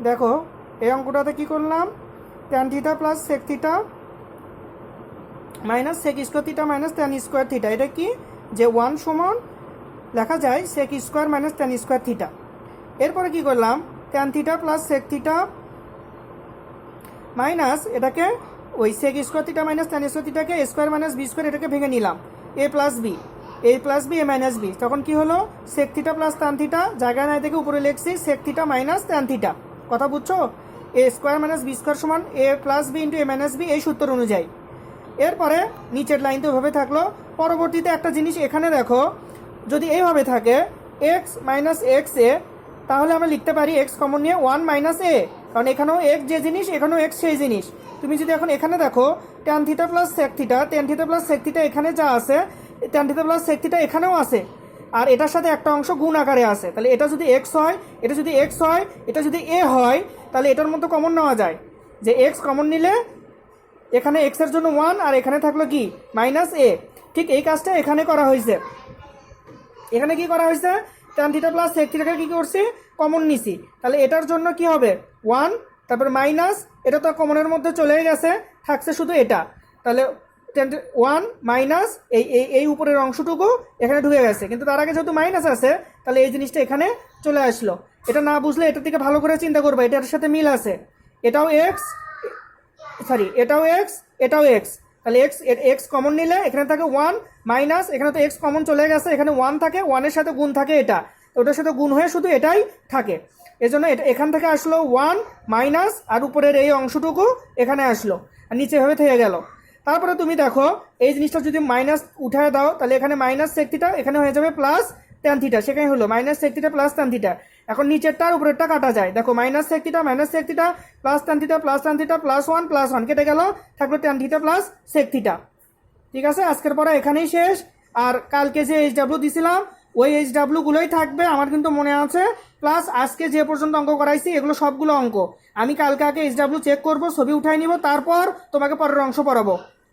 দেখো এই অঙ্কটাতে কি করলাম, tan theta plus sec theta minus sec square theta minus tan square theta, এটা কি যে 1 সমান লেখা যায় sec square minus tan square theta. এরপরে কি করলাম, tan theta plus sec theta minus এটাকে ওই sec square theta minus tan square থিটাকে a square minus B square এটাকে ভেঙে নিলাম, a plus b a minus b. তখন কি হলো, sec theta plus tan theta জায়গায় নাই থেকে উপরে লিখছি sec theta minus tan theta. কথা বুঝছো? A square minus B square সমান A plus B into A minus B, এই সূত্র অনুযায়ী। এরপরে নিচের লাইন তো এভাবে থাকলো। পরবর্তীতে একটা জিনিস এখানে দেখো, যদি এইভাবে থাকে এক্স মাইনাস এক্স এ, তাহলে আমরা লিখতে পারি এক্স কমন নিয়ে 1 মাইনাস এ, কারণ এখানেও এক্স যে জিনিস এখানেও এক্স সেই জিনিস। তুমি যদি এখন এখানে দেখো tan theta plus sec theta, tan theta plus sec theta এখানে যা আছে, tan theta plus sec theta এখানেও আছে, আর এটার সাথে একটা অংশ গুণ আকারে আছে। তাহলে এটা যদি এক্স হয়, এটা যদি এক্স হয়, এটা যদি এ হয়, তাহলে এটার মধ্যে কমন নেওয়া যায়, যে এক্স কমন নিলে এখানে এক্স এর জন্য 1 আর এখানে থাকলো কি মাইনাস এ। ঠিক এই কাজটা এখানে করা হয়েছে। এখানে কি করা হয়েছে, ট্যান থিটা প্লাস সেক থিটাকে কি করছি, কমন নিছি। তাহলে এটার জন্য কি হবে 1, তারপর মাইনাস, এটা তো কমনের মধ্যে চলে গেছে, থাকছে শুধু এটা। তাহলে 1 মাইনাস এই এই উপরের অংশটুকু এখানে ঢুকে গেছে, কিন্তু তার আগে যেহেতু মাইনাস আছে তাহলে এই জিনিসটা এখানে চলে আসলো। এটা না বুঝলে এটার দিকে ভালো করে চিন্তা করবে, এটার সাথে মিল আছে, এটাও এক্স, সরি এটাও এক্স, এটাও এক্স। তাহলে এক্স এক্স কমন নিলে এখানে থাকে 1 মাইনাস, এখানে তো এক্স কমন চলে গেছে, এখানে 1 থাকে, 1 এর সাথে গুণ থাকে এটা, ওটার সাথে গুণ হয়ে শুধু এটাই থাকে। এজন্য এটা এখান থেকে আসলো 1 মাইনাস, আর উপরের এই অংশটুকু এখানে আসলো, আর নিচে এভাবে থেকে গেল। তারপরে তুমি দেখো এই জিনিসটা যদি মাইনাস উঠায় দাও, তাহলে এখানে মাইনাস সেক থিটা এখানে হয়ে যাবে প্লাস ট্যান থিটা, সেখানে হলো minus sec theta plus tan theta. এখন নিচেরটার উপরেরটা কাটা যায়, দেখো minus sec theta plus tan theta plus 1 কেটে গেল, থাকলো tan theta plus sec theta. ঠিক আছে, আজকের পড়া এখানেই শেষ। আর কালকে যে এইচডাব্লিউ দিছিলাম ওই এইচডাব্লিউ গুলোই থাকবে আমার কিন্তু মনে আছে, প্লাস আজকে যে পর্যন্ত অঙ্ক করাইছি এগুলো সবগুলো অঙ্ক। আমি কালকে আগে এইচডাব্লিউ চেক করবো, ছবি উঠাই নিব, তারপর তোমাকে পরের অংশ পড়াবো।